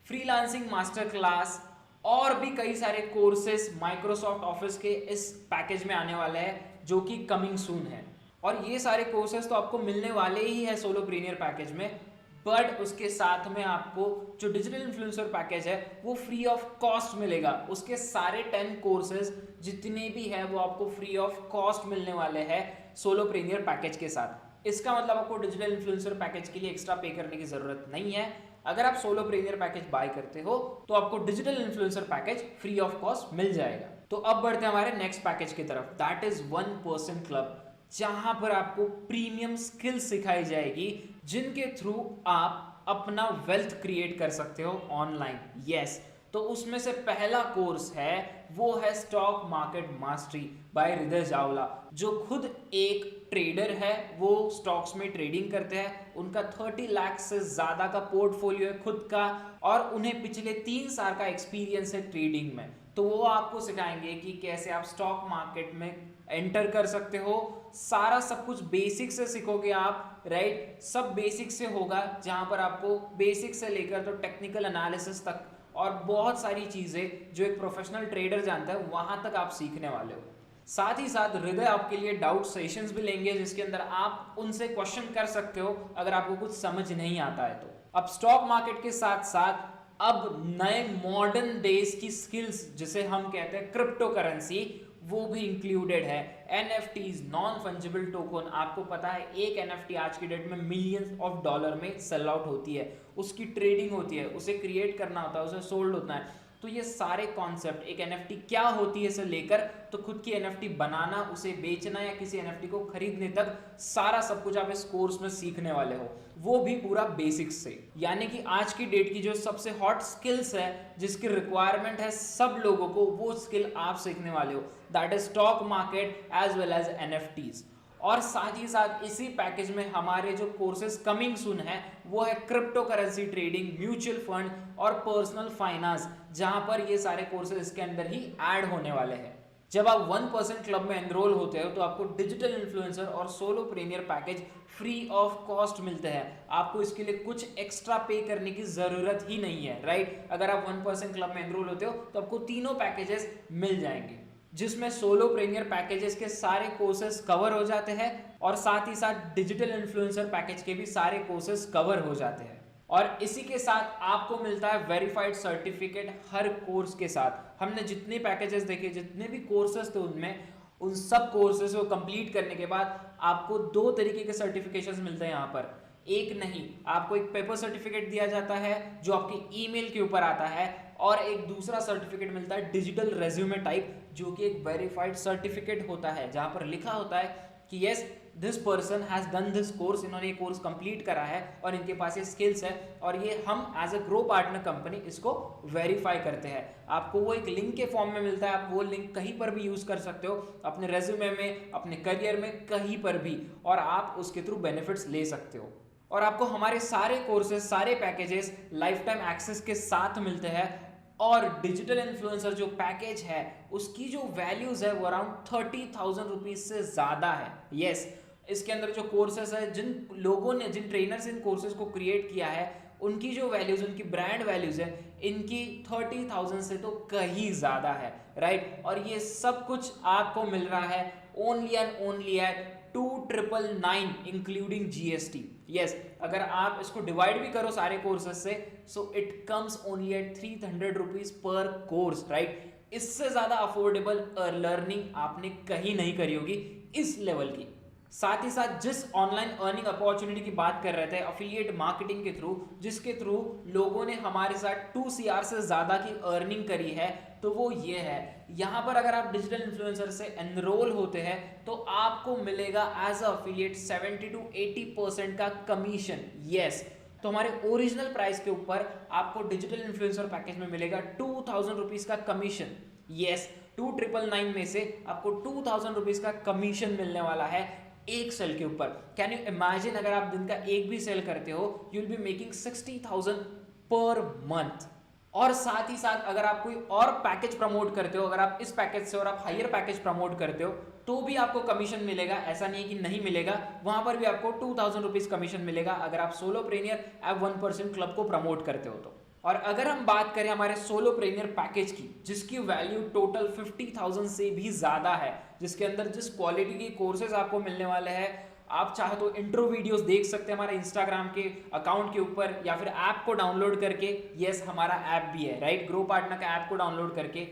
फ्रीलांसिंग मास्टर क्लास, और भी कई सारे कोर्सेज माइक्रोसॉफ्ट ऑफिस के इस पैकेज में आने वाले हैं, जो कि कमिंग सून है। और ये सारे कोर्सेज तो आपको मिलने वाले ही है सोलोप्रेनियर पैकेज में, बट उसके साथ में आपको जो डिजिटल इन्फ्लुएंसर पैकेज है वो फ्री ऑफ कॉस्ट मिलेगा। उसके सारे 10 कोर्सेज जितने भी है वो आपको फ्री ऑफ कॉस्ट मिलने वाले हैं सोलोप्रेनियर पैकेज के साथ। इसका मतलब आपको डिजिटल इन्फ्लुएंसर पैकेज के लिए एक्स्ट्रा पे करने की जरूरत नहीं है। अगर आप सोलोप्रेनियर पैकेज बाय करते हो तो आपको digital influencer package free of cost मिल जाएगा। तो अब बढ़ते हैं हमारे नेक्स्ट पैकेज की तरफ, दैट इज 1% क्लब, जहां पर आपको प्रीमियम स्किल्स सिखाई जाएगी जिनके थ्रू आप अपना वेल्थ क्रिएट कर सकते हो ऑनलाइन। यस, तो उसमें से पहला कोर्स है वो है स्टॉक मार्केट मास्टरी बाय हृदय चावला, जो खुद एक ट्रेडर है, वो स्टॉक्स में ट्रेडिंग करते हैं। उनका 30 लाख से ज्यादा का पोर्टफोलियो है खुद का, और उन्हें पिछले 3 साल का एक्सपीरियंस है ट्रेडिंग में। तो वो आपको सिखाएंगे कि कैसे आप स्टॉक मार्केट में एंटर कर सकते हो। सारा सब कुछ बेसिक से सीखोगे आप, राइट, सब बेसिक से होगा, जहां पर आपको बेसिक से लेकर तो टेक्निकल एनालिसिस तक और बहुत सारी चीजें जो एक प्रोफेशनल ट्रेडर जानता है वहां तक आप सीखने वाले हो। साथ ही साथ हृदय आपके लिए डाउट सेशंस भी लेंगे, जिसके अंदर आप उनसे क्वेश्चन कर सकते हो अगर आपको कुछ समझ नहीं आता है तो। अब स्टॉक मार्केट के साथ साथ अब नए मॉडर्न डेज की स्किल्स जिसे हम कहते हैं क्रिप्टो करेंसी, वो भी इंक्लूडेड है। NFTs, नॉन फंजिबल टोकन, आपको पता है एक NFT आज की डेट में मिलियंस ऑफ डॉलर में सेल आउट होती है, उसकी ट्रेडिंग होती है, उसे क्रिएट करना होता है, उसे सोल्ड होता है। तो ये सारे कॉन्सेप्ट, एक NFT क्या होती है से लेकर तो खुद की NFT बनाना, उसे बेचना या किसी NFT को खरीदने तक, सारा सब कुछ आप इस कोर्स में सीखने वाले हो, वो भी पूरा बेसिक्स से। यानी कि आज की डेट की जो सबसे हॉट स्किल्स है, जिसकी रिक्वायरमेंट है सब लोगों को, वो स्किल आप सीखने वाले हो, that is stock market as well as NFTs। और साथ ही साथ इसी पैकेज में हमारे जो कोर्सेज कमिंग सून है वो है crypto currency trading, mutual fund और पर्सनल फाइनेंस, जहां पर ये सारे कोर्सेज इसके अंदर ही ऐड होने वाले हैं। जब आप 1% क्लब में एनरोल होते हो तो आपको डिजिटल इन्फ्लुएंसर और सोलोप्रेनियर पैकेज फ्री ऑफ कॉस्ट मिलते हैं। आपको इसके लिए कुछ एक्स्ट्रा पे करने की जरूरत ही नहीं है, राइट। अगर आप 1% क्लब में एनरोल होते हो तो आपको तीनों पैकेजेस मिल जाएंगे, जिसमें सोलोप्रेनियर पैकेजेस के सारे कोर्सेज कवर हो जाते हैं और साथ ही साथ डिजिटल इन्फ्लुएंसर पैकेज के भी सारे कोर्सेज कवर हो जाते हैं। और इसी के साथ आपको मिलता है वेरीफाइड सर्टिफिकेट हर कोर्स के साथ। हमने जितने पैकेजेस देखे, जितने भी कोर्सेज थे उनमें, उन सब कोर्सेज को कंप्लीट करने के बाद आपको 2 तरीके के सर्टिफिकेशंस मिलते हैं यहाँ पर। एक नहीं, आपको एक पेपर सर्टिफिकेट दिया जाता है जो आपके ईमेल के ऊपर आता है, और एक दूसरा सर्टिफिकेट मिलता है डिजिटल रेज्यूमे टाइप, जो कि एक वेरीफाइड सर्टिफिकेट होता है, जहां पर लिखा होता है कि yes this person has done this course, इन्होंने ये कोर्स कंप्लीट करा है और इनके पास ये स्किल्स है, और ये हम as a Grow Partner company इसको वेरीफाई करते हैं। आपको वो एक लिंक के फॉर्म में मिलता है, आप वो लिंक कहीं पर भी यूज कर सकते हो, अपने रेज्यूमे में, अपने करियर में, कहीं पर भी, और आप उसके थ्रू बेनिफिट्स ले सकते हो। और आपको हमारे सारे कोर्सेज, सारे पैकेजेस लाइफ टाइम एक्सेस के साथ मिलते हैं। और डिजिटल इन्फ्लुएंसर जो पैकेज है उसकी जो वैल्यूज है वो अराउंड 30,000 रुपीज से ज्यादा है। यस, इसके अंदर जो कोर्सेज है, जिन लोगों ने, जिन ट्रेनर्स इन कोर्सेज को क्रिएट किया है, उनकी जो वैल्यूज, उनकी ब्रांड वैल्यूज है, इनकी 30,000 से तो कहीं ज्यादा है, राइट। और ये सब कुछ आपको मिल रहा है only and only at 2,999 including GST। Yes, अगर आप इसको डिवाइड भी करो सारे कोर्सेज से, so it comes only at 300 rupees per course, right. इससे ज्यादा अफोर्डेबल लर्निंग आपने कहीं नहीं करी होगी इस लेवल की। साथ ही साथ जिस ऑनलाइन अर्निंग अपॉर्चुनिटी की बात कर रहे थे, एफिलिएट मार्केटिंग के थ्रू, जिसके थ्रू लोगों ने हमारे साथ 2 CR से ज्यादा की अर्निंग करी है, तो वो ये है। यहां पर अगर आप डिजिटल इन्फ्लुएंसर से एनरोल होते हैं तो आपको मिलेगा एज अ एफिलिएट 70 to 80% का कमीशन। यस, तो हमारे ओरिजिनल प्राइस के ऊपर आपको डिजिटल इन्फ्लुएंसर पैकेज में मिलेगा 2,000 रुपीज का कमीशन। यस, 2,999 में से आपको 2,000 रुपीज का कमीशन मिलने वाला है एक सेल के ऊपर। कैन यू इमेजिन, अगर आप दिन का एक भी सेल करते हो, you will be making 60,000 per month. और साथ ही साथ अगर आप कोई और पैकेज प्रमोट करते हो, अगर आप इस पैकेज से और आप हायर पैकेज प्रमोट करते हो, तो भी आपको कमीशन मिलेगा। ऐसा नहीं है कि नहीं मिलेगा, वहां पर भी आपको 2,000 रुपीज कमीशन मिलेगा अगर आप सोलोप्रेनियर एप 1% क्लब को प्रमोट करते हो तो। और अगर हम बात करें हमारे सोलोप्रेनियर पैकेज की, जिसकी वैल्यू टोटल 50,000 से भी ज़्यादा है, जिसके अंदर जिस क्वालिटी के कोर्सेज आपको मिलने वाले हैं, आप चाहे तो इंट्रो वीडियोस देख सकते हैं हमारे इंस्टाग्राम के अकाउंट के ऊपर, या फिर ऐप को डाउनलोड करके, यस हमारा ऐप भी है राइट, ग्रो पार्टनर का ऐप को डाउनलोड करके।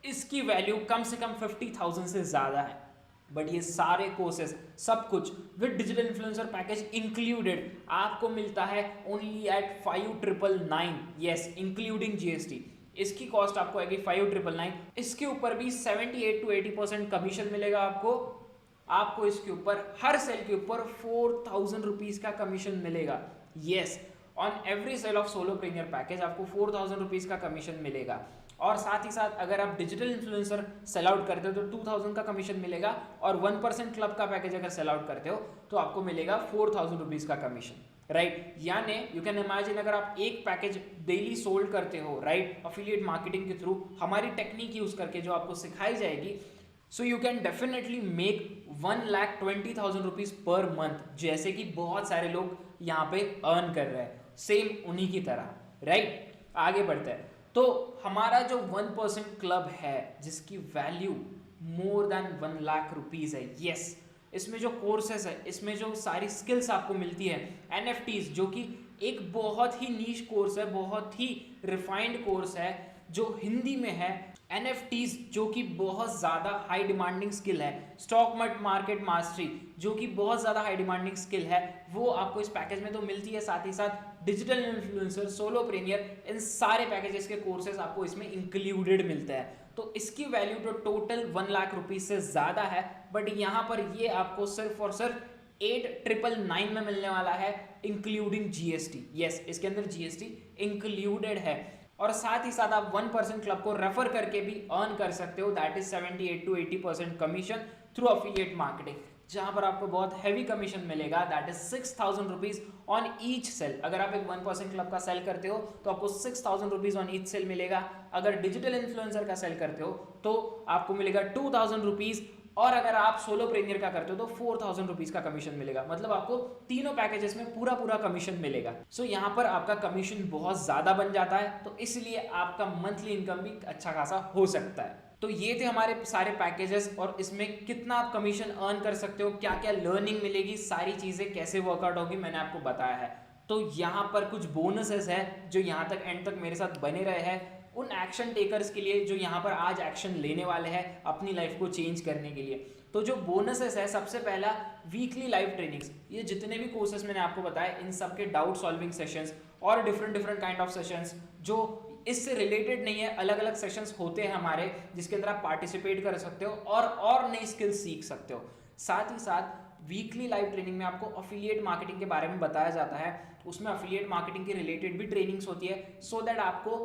इसकी वैल्यू कम से कम 50,000 से ज़्यादा है। बट ये सारे कोर्सेज सब कुछ with digital influencer package included आपको मिलता है only at 5,999, yes including GST. इसकी कॉस्ट आपको आएगी 5,999। इसके ऊपर भी 78 to 80% कमीशन मिलेगा आपको इसके ऊपर हर सेल के ऊपर 4,000 रुपीज का कमीशन मिलेगा। Yes, on every sale of solopreneur package आपको 4,000 रुपीज का कमीशन मिलेगा। और साथ ही साथ अगर आप डिजिटल इन्फ्लुएंसर सेल आउट करते हो तो 2,000 का कमीशन मिलेगा, और 1% क्लब का पैकेज अगर सेल आउट करते हो तो आपको मिलेगा 4,000 रुपीज का कमीशन राइट। यानी यू कैन इमेजिन अगर आप एक पैकेज डेली सोल्ड करते हो राइट, अफिलिएट मार्केटिंग के थ्रू हमारी टेक्निक यूज करके जो आपको सिखाई जाएगी, so you can definitely make 1,20,000 rupees per month, जैसे कि बहुत सारे लोग यहाँ पे अर्न कर रहे हैं सेम उन्हीं की तरह राइट। आगे बढ़ते हैं तो हमारा जो 1% क्लब है जिसकी value more than 1 lakh rupees है, यस इसमें जो कोर्सेस है, इसमें जो सारी स्किल्स आपको मिलती है, NFTs जो कि एक बहुत ही नीश कोर्स है, बहुत ही रिफाइंड कोर्स है जो हिंदी में है, NFTs जो कि बहुत ज़्यादा हाई डिमांडिंग स्किल है, स्टॉक मार्केट मास्टरी जो कि बहुत ज़्यादा हाई डिमांडिंग स्किल है, वो आपको इस पैकेज में तो मिलती है। साथ ही साथ डिजिटल इन्फ्लुएंसर, सोलोप्रेनियर, इन सारे पैकेजेस के कोर्सेज आपको इसमें इंक्लूडेड मिलते हैं। तो इसकी वैल्यू तो टोटल 1 लाख रुपीज से ज़्यादा है, बट यहाँ पर ये आपको सिर्फ और सिर्फ 8,999 में मिलने वाला है इंक्लूडिंग जीएसटी। यस, इसके अंदर जीएसटी इंक्लूडेड है। और साथ ही साथ आप 1% क्लब को रेफर करके भी अर्न कर सकते हो, that is 78 to 80% commission through affiliate marketing, जहां पर आपको बहुत हैवी कमीशन मिलेगा, that is 6,000 rupees on each sale. अगर आप एक 1% क्लब का सेल करते हो तो आपको 6,000 रुपीज ऑन ईच सेल मिलेगा। अगर डिजिटल इन्फ्लुएंसर का सेल करते हो तो आपको मिलेगा 2,000 रुपीज, और अगर आप सोलोप्रेनियर का करते हो तो 4,000 रुपीज का कमीशन मिलेगा। मतलब आपको तीनों पैकेजेस में पूरा कमीशन मिलेगा। सो यहाँ पर आपका कमीशन बहुत ज्यादा बन जाता है, तो इसलिए आपका मंथली इनकम भी अच्छा खासा हो सकता है। तो ये थे हमारे सारे पैकेजेस, और इसमें कितना आप कमीशन अर्न कर सकते हो, क्या क्या लर्निंग मिलेगी, सारी चीजें कैसे वर्कआउट होगी, मैंने आपको बताया है। तो यहाँ पर कुछ बोनसेस है जो यहाँ तक एंड तक मेरे साथ बने रहे हैं उन एक्शन टेकर्स के लिए जो यहाँ पर आज एक्शन लेने वाले हैं अपनी लाइफ को चेंज करने के लिए। तो जो बोनसेस है, सबसे पहला वीकली लाइव ट्रेनिंग्स। ये जितने भी कोर्सेस मैंने आपको बताया, इन सब के डाउट सॉल्विंग सेशंस और डिफरेंट काइंड ऑफ सेशंस जो इससे रिलेटेड नहीं है, अलग अलग सेशंस होते हैं हमारे, जिसके अंदर आप पार्टिसिपेट कर सकते हो और नई स्किल्स सीख सकते हो। साथ ही साथ वीकली लाइव ट्रेनिंग में आपको अफिलिएट मार्केटिंग के बारे में बताया जाता है, उसमें अफिलिएट मार्केटिंग के रिलेटेड भी ट्रेनिंग्स होती है, सो दैट आपको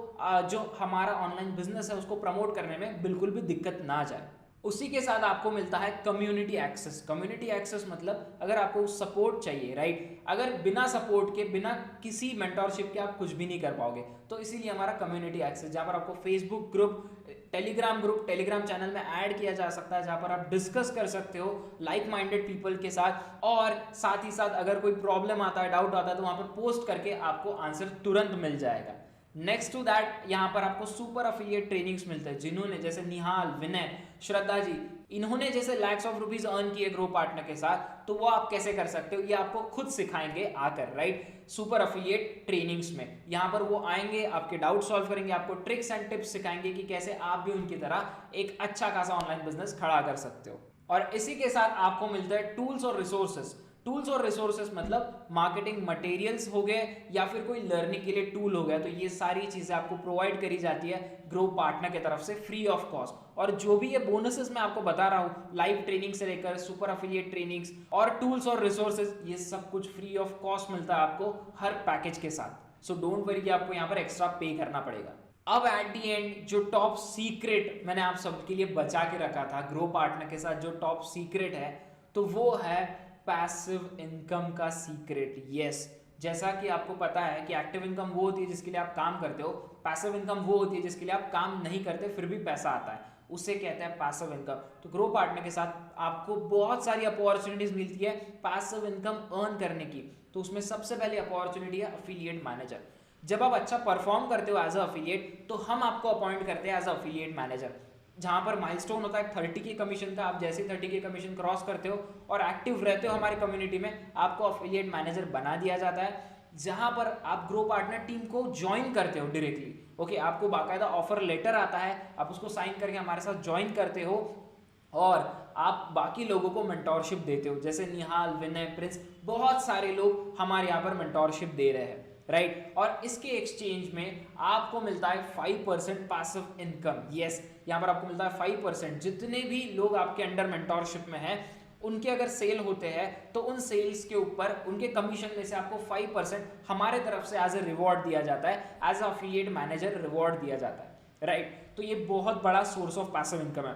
जो हमारा ऑनलाइन बिजनेस है उसको प्रमोट करने में बिल्कुल भी दिक्कत ना जाए। उसी के साथ आपको मिलता है कम्युनिटी एक्सेस। कम्युनिटी एक्सेस मतलब अगर आपको सपोर्ट चाहिए राइट, अगर बिना सपोर्ट के, बिना किसी मेंटोरशिप के आप कुछ भी नहीं कर पाओगे, तो इसीलिए हमारा कम्युनिटी एक्सेस, जहाँ पर आपको फेसबुक ग्रुप, टेलीग्राम चैनल में ऐड किया जा सकता है, जहाँ पर आप डिस्कस कर सकते हो लाइक माइंडेड पीपल के साथ, और साथ ही साथ अगर कोई प्रॉब्लम आता है, डाउट आता है, तो वहाँ पर पोस्ट करके आपको आंसर तुरंत मिल जाएगा। नेक्स्ट टू दैट यहाँ पर आपको सुपर अफिलिएट ट्रेनिंग्स मिलते हैं, जिन्होंने जैसे निहाल, विनय, श्रद्धा जी, इन्होंने जैसे लैक्स ऑफ रुपीज अर्न किए ग्रो पार्टनर के साथ, तो वो आप कैसे कर सकते हो ये आपको खुद सिखाएंगे आकर राइट, सुपर अफिलिएट ट्रेनिंग्स में। यहाँ पर वो आएंगे, आपके डाउट सॉल्व करेंगे, आपको ट्रिक्स एंड टिप्स सिखाएंगे कि कैसे आप भी उनकी तरह एक अच्छा खासा ऑनलाइन बिजनेस खड़ा कर सकते हो। और इसी के साथ आपको मिलता है टूल्स और रिसोर्सेस। टूल्स और रिसोर्सेस मतलब मार्केटिंग मटेरियल्स हो गए या फिर कोई लर्निंग के लिए टूल हो गया, तो ये सारी चीजें आपको प्रोवाइड करी जाती है ग्रो पार्टनर की तरफ से फ्री ऑफ कॉस्ट। और जो भी ये बोनसेस मैं आपको बता रहा हूँ, लाइव ट्रेनिंग से लेकर सुपर अफिलिएट ट्रेनिंग्स और टूल्स और रिसोर्सेज, ये सब कुछ फ्री ऑफ कॉस्ट मिलता है आपको हर पैकेज के साथ। सो डोंट वरी कि आपको यहाँ पर एक्स्ट्रा पे करना पड़ेगा। अब एट दी एंड जो टॉप सीक्रेट मैंने आप सबके लिए बचा के रखा था ग्रो पार्टनर के साथ, जो टॉप सीक्रेट है, तो वो है पैसिव इनकम का सीक्रेट। यस, जैसा कि आपको पता है कि एक्टिव इनकम वो होती है जिसके लिए आप काम करते हो, पैसिव इनकम वो होती है जिसके लिए आप काम नहीं करते फिर भी पैसा आता है, उसे कहते हैं पैसिव इनकम। तो ग्रो पार्टनर के साथ आपको बहुत सारी अपॉर्चुनिटीज मिलती है पैसिव इनकम अर्न करने की। तो उसमें सबसे पहले अपॉर्चुनिटी है अफिलिएट मैनेजर। जब आप अच्छा परफॉर्म करते हो एज अ अफिलिएट तो हम आपको अपॉइंट करते हैं एज अ अफिलिएट मैनेजर, जहां पर माइलस्टोन होता है 30 के कमीशन का। आप जैसे 30 के कमीशन क्रॉस करते हो और एक्टिव रहते हो हमारी कम्युनिटी में, आपको अफिलिएट मैनेजर बना दिया जाता है, जहां पर आप ग्रो पार्टनर टीम को ज्वाइन करते हो डायरेक्टली। ओके, आपको बाकायदा ऑफर लेटर आता है, आप उसको साइन करके हमारे साथ ज्वाइन करते हो और आप बाकी लोगों को मेंटोरशिप देते हो, जैसे निहाल, विनय, प्रिंस, बहुत सारे लोग हमारे यहाँ पर मेंटोरशिप दे रहे हैं, राइट। और इसके एक्सचेंज में आपको मिलता है 5% पैसिव इनकम। यस, यहाँ पर आपको मिलता है 5%। जितने भी लोग आपके अंडर मेंटोरशिप में हैं उनके अगर सेल होते हैं तो उन सेल्स के ऊपर उनके कमीशन में से आपको 5% हमारे तरफ से एज ए रिवॉर्ड दिया जाता है, as a affiliate manager reward दिया जाता है, राइट। तो ये बहुत बड़ा सोर्स ऑफ पैसिव इनकम है।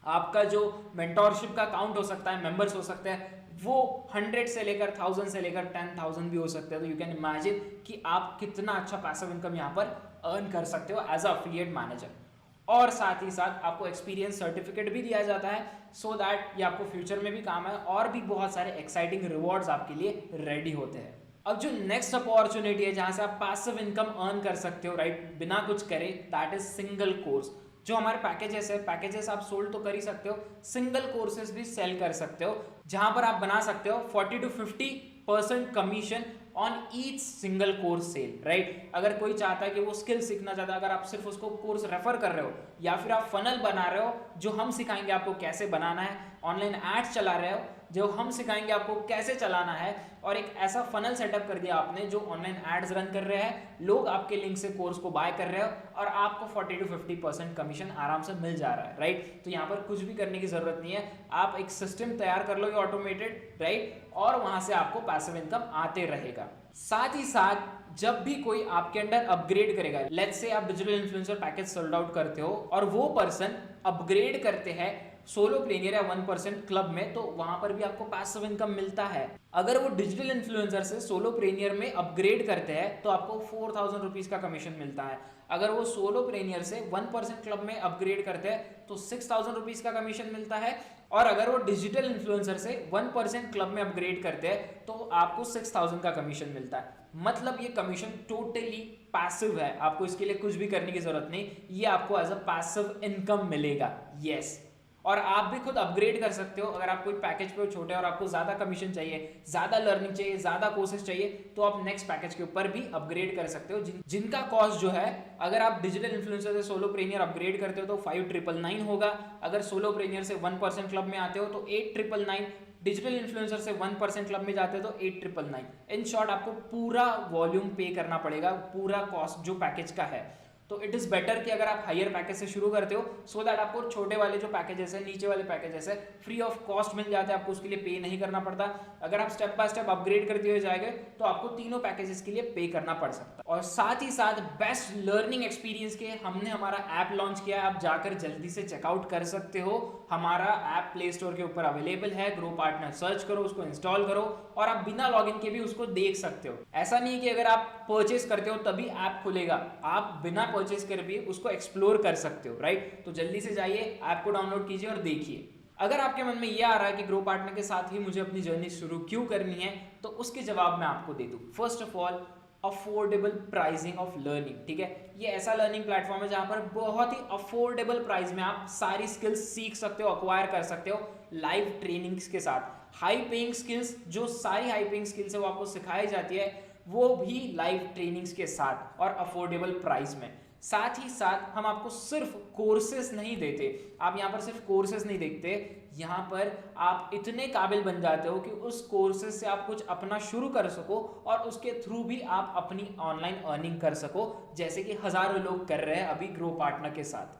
आपका जो मेंटोरशिप का अकाउंट हो सकता है, मेंबर्स हो सकते हैं, वो 100 से लेकर 1000 से लेकर 10,000 भी हो सकते हैं। तो यू कैन इमेजिन कि आप कितना अच्छा पैसिव इनकम यहाँ पर अर्न कर सकते हो एज अ अफिलिएट मैनेजर। और साथ ही साथ आपको एक्सपीरियंस सर्टिफिकेट भी दिया जाता है, सो दैट ये आपको फ्यूचर में भी काम है, और भी बहुत सारे एक्साइटिंग रिवॉर्ड्स आपके लिए रेडी होते हैं। अब जो नेक्स्ट अपॉर्चुनिटी है जहां से आप पैसिव इनकम अर्न कर सकते हो, राइट, बिना कुछ करे, दैट इज सिंगल कोर्स। जो हमारे पैकेजेस है, पैकेजेस आप सोल्ड तो कर ही सकते हो, सिंगल कोर्सेज भी सेल कर सकते हो, जहां पर आप बना सकते हो 40 to 50% commission on each single course sale, right. अगर कोई चाहता है कि वो स्किल सीखना चाहता है, अगर आप सिर्फ उसको कोर्स रेफर कर रहे हो या फिर आप फनल बना रहे हो जो हम सिखाएंगे आपको कैसे बनाना है, ऑनलाइन एड्स चला रहे हो जो हम सिखाएंगे आपको कैसे चलाना है, और एक ऐसा फनल सेटअप कर दिया आपने जो ऑनलाइन एड्स रन कर रहे हैं, लोग आपके लिंक से कोर्स को बाय कर रहे हो और आपको 40 to 50% कमीशन आराम से मिल जा रहा है, राइट। तो यहाँ पर कुछ भी करने की जरूरत नहीं है, आप एक सिस्टम तैयार कर लोगे ऑटोमेटेड, राइट, और वहां से आपको पैसिव इनकम आते रहेगा। साथ ही साथ जब भी कोई आपके अंडर अपग्रेड करेगा, लेट्स से आप digital influencer package sold out करते हो और वो पर्सन अपग्रेड करते हैं सोलो प्लेनियर या 1% क्लब में, तो वहां पर भी आपको पैसिव इनकम मिलता है। अगर वो डिजिटल इन्फ्लुएंसर से सोलो प्लेनियर में अपग्रेड करते हैं तो आपको 4000 रुपीज का कमीशन मिलता है। अगर वो सोलो प्लेनियर से 1% क्लब में अपग्रेड करते हैं तो 6000 रुपीज का कमीशन मिलता है, और अगर वो डिजिटल इन्फ्लुएंसर से 1% क्लब में अपग्रेड करते हैं तो आपको 6000 का कमीशन मिलता है। मतलब ये कमीशन टोटली पैसिव है, आपको इसके लिए कुछ भी करने की जरूरत नहीं, ये आपको एज अ पैसिव इनकम मिलेगा। यस, और आप भी खुद अपग्रेड कर सकते हो। अगर आप कोई पैकेज पे छोटे और आपको ज्यादा कमीशन चाहिए, ज्यादा लर्निंग चाहिए, ज्यादा कोर्सेज चाहिए, तो आप नेक्स्ट पैकेज के ऊपर भी अपग्रेड कर सकते हो, जिनका कॉस्ट जो है, अगर आप डिजिटल इन्फ्लुएंसर से सोलो प्रेनियर अपग्रेड करते हो तो 5999 होगा, अगर सोलो प्रेनियर से 1% क्लब में आते हो तो 8999, डिजिटल इन्फ्लुएंसर से 1% क्लब में जाते हो तो 8999। इन शॉर्ट आपको पूरा वॉल्यूम पे करना पड़ेगा, पूरा कॉस्ट जो पैकेज का है। तो इट इज बेटर कि अगर आप हायर पैकेज से शुरू करते हो, सो दैट आपको छोटे वाले जो पैकेजेस है, नीचे वाले पैकेजेस है, फ्री ऑफ कॉस्ट मिल जाते हैं, आपको उसके लिए पे नहीं करना पड़ता। अगर आप स्टेप बाय स्टेप अपग्रेड करते हुए जाएंगे तो आपको तीनों पैकेजेस के लिए पे करना पड़ सकता है। और साथ ही साथ बेस्ट लर्निंग एक्सपीरियंस के हमने हमारा ऐप लॉन्च किया है, आप जाकर जल्दी से चेकआउट कर सकते हो। हमारा ऐप प्ले स्टोर के ऊपर अवेलेबल है, ग्रो पार्टनर सर्च करो, उसको इंस्टॉल करो और आप बिना लॉगिन के भी उसको देख सकते हो। ऐसा नहीं कि अगर आप परचेस करते हो तभी ऐप खुलेगा, आप बिना परचेस कर भी उसको एक्सप्लोर कर सकते हो, राइट। तो जल्दी से जाइए, ऐप को डाउनलोड कीजिए और देखिए। अगर आपके मन में ये आ रहा है कि ग्रो पार्टनर के साथ ही मुझे अपनी जर्नी शुरू क्यों करनी है, तो उसके जवाब मैं आपको दे दूं। First of all, affordable pricing of learning, ठीक है। ये ऐसा लर्निंग प्लेटफॉर्म है जहां पर बहुत ही अफोर्डेबल प्राइस में आप सारी स्किल्स सीख सकते हो, अक्वायर कर सकते हो लाइव ट्रेनिंग्स के साथ। हाई पेइंग स्किल्स, जो सारी हाई पेइंग स्किल्स है वो आपको सिखाई जाती है, वो भी लाइव ट्रेनिंग्स के साथ और अफोर्डेबल प्राइस में। साथ ही साथ हम आपको सिर्फ कोर्सेज नहीं देते, आप यहाँ पर सिर्फ कोर्सेज नहीं देखते, यहाँ पर आप इतने काबिल बन जाते हो कि उस कोर्सेज से आप कुछ अपना शुरू कर सको और उसके थ्रू भी आप अपनी ऑनलाइन अर्निंग कर सको, जैसे कि हजारों लोग कर रहे हैं अभी ग्रो पार्टनर के साथ।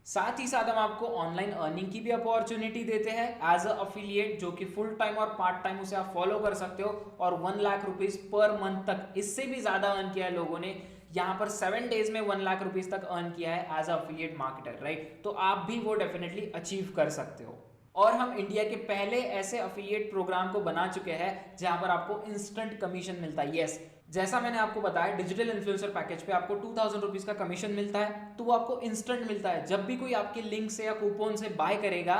साथ ही साथ हम आपको ऑनलाइन अर्निंग की भी अपॉर्चुनिटी देते हैं एज अ अफिलिएट, जो कि फुल टाइम और पार्ट टाइम उसे आप फॉलो कर सकते हो और 1 लाख रुपीज पर मंथ तक, इससे भी ज्यादा अर्न किया है लोगों ने। यहाँ पर 7 डेज में 1 लाख रुपीज तक अर्न किया है as a affiliate marketer, right. तो आप भी वो डेफिनेटली अचीव कर सकते हो। और हम इंडिया के पहले ऐसे अफिलिएट प्रोग्राम को बना चुके हैं जहां पर आपको इंस्टेंट कमीशन मिलता है। यस, जैसा मैंने आपको बताया, डिजिटल इन्फ्लुएंसर पैकेज पे आपको 2000 रुपीज का कमीशन मिलता है, तो वो आपको इंस्टेंट मिलता है। जब भी कोई आपके लिंक से या कूपन से बाय करेगा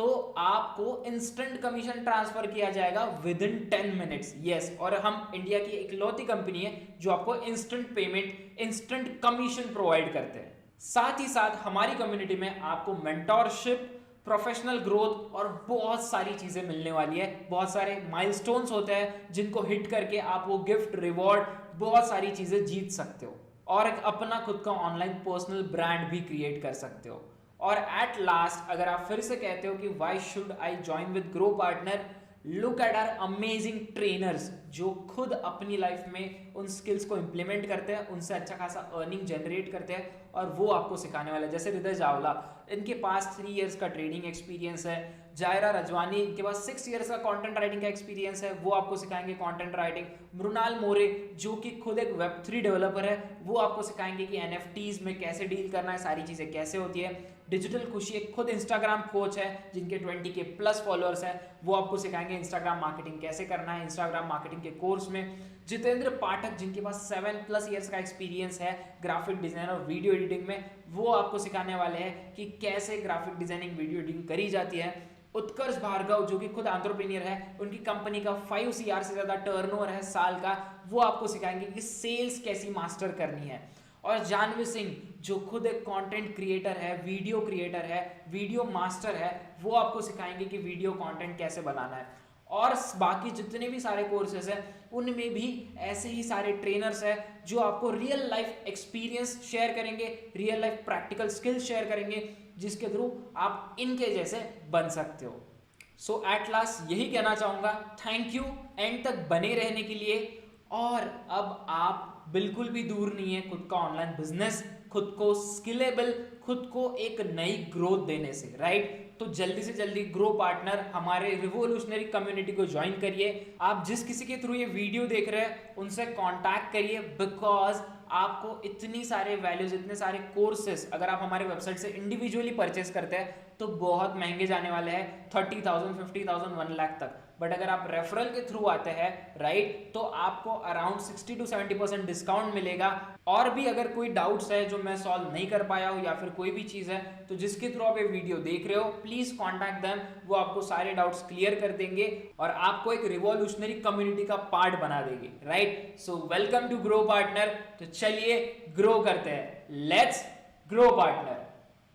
तो आपको इंस्टेंट कमीशन ट्रांसफर किया जाएगा विद इन 10 मिनट्स। यस, और हम इंडिया की इकलौती कंपनी है जो आपको instant payment, instant commission provide करते हैं। साथ ही साथ हमारी कम्युनिटी में आपको मेंटोरशिप, प्रोफेशनल ग्रोथ और बहुत सारी चीजें मिलने वाली है। बहुत सारे माइलस्टोन्स होते हैं जिनको हिट करके आप वो गिफ्ट, रिवॉर्ड, बहुत सारी चीजें जीत सकते हो और एक अपना खुद का ऑनलाइन पर्सनल ब्रांड भी क्रिएट कर सकते हो। और एट लास्ट अगर आप फिर से कहते हो कि why should I join with Grow Partner, look at our amazing trainers जो खुद अपनी लाइफ में उन स्किल्स को इंप्लीमेंट करते हैं, उनसे अच्छा खासा अर्निंग जनरेट करते हैं और वो आपको सिखाने वाले हैं। जैसे हृदय चावला, इनके पास 3 इयर्स का ट्रेडिंग एक्सपीरियंस है। जायरा रजवानी, इनके पास 6 इयर्स का कंटेंट राइटिंग का एक्सपीरियंस है, वो आपको सिखाएंगे कंटेंट राइटिंग। मृणाल मोरे जो कि खुद एक वेब3 डेवलपर है, वो आपको सिखाएंगे कि एनएफटीज में कैसे डील करना है, सारी चीजें कैसे होती है। डिजिटल खुशी एक खुद इंस्टाग्राम कोच है जिनके 20K प्लस फॉलोअर्स है, वो आपको सिखाएंगे इंस्टाग्राम मार्केटिंग कैसे करना है इंस्टाग्राम मार्केटिंग के कोर्स में। जितेंद्र पाठक जिनके पास 7+ इयर्स का एक्सपीरियंस है ग्राफिक डिजाइन और वीडियो एडिटिंग में, वो आपको सिखाने वाले हैं कि कैसे ग्राफिक डिजाइनिंग, वीडियो एडिटिंग करी जाती है। उत्कर्ष भार्गव जो कि खुद एंटरप्रेन्योर है, उनकी कंपनी का 5 CR से ज्यादा टर्नओवर है साल का, वो आपको सिखाएंगे कि सेल्स कैसी मास्टर करनी है। और जानवी सिंह जो खुद एक कंटेंट क्रिएटर है, वीडियो क्रिएटर है, वीडियो मास्टर है, वो आपको सिखाएंगे कि वीडियो कंटेंट कैसे बनाना है। और बाकी जितने भी सारे कोर्सेज हैं उनमें भी ऐसे ही सारे ट्रेनर्स हैं जो आपको रियल लाइफ एक्सपीरियंस शेयर करेंगे, real life practical skills share करेंगे, जिसके थ्रू आप इनके जैसे बन सकते हो। सो एट लास्ट यही कहना चाहूंगा, थैंक यू एंड तक बने रहने के लिए। और अब आप बिल्कुल भी दूर नहीं है खुद का ऑनलाइन बिजनेस, खुद को स्किलेबल, खुद को एक नई ग्रोथ देने से, राइट? तो जल्दी से जल्दी ग्रो पार्टनर हमारे रिवोल्यूशनरी कम्युनिटी को ज्वाइन करिए। आप जिस किसी के थ्रू ये वीडियो देख रहे हैं उनसे कांटेक्ट करिए, बिकॉज आपको इतनी सारे वैल्यूज, इतने सारे कोर्सेस अगर आप हमारे वेबसाइट से इंडिविजुअली परचेस करते हैं तो बहुत महंगे जाने वाले हैं, 30,000, 50,000, 1 लाख तक। बट अगर आप रेफरल के थ्रू आते हैं, राइट, तो आपको अराउंड 60 to 70% डिस्काउंट मिलेगा। और भी अगर कोई डाउट्स है जो मैं सॉल्व नहीं कर पाया हूँ या फिर कोई भी चीज़ है तो जिसके थ्रू आप ये वीडियो देख रहे हो, प्लीज कॉन्टैक्ट देम, वो आपको सारे डाउट्स क्लियर कर देंगे और आपको एक रिवॉल्यूशनरी कम्युनिटी का पार्ट बना देंगे, right? So welcome to Grow Partner. तो चलिए ग्रो करते हैं, लेट्स ग्रो पार्टनर।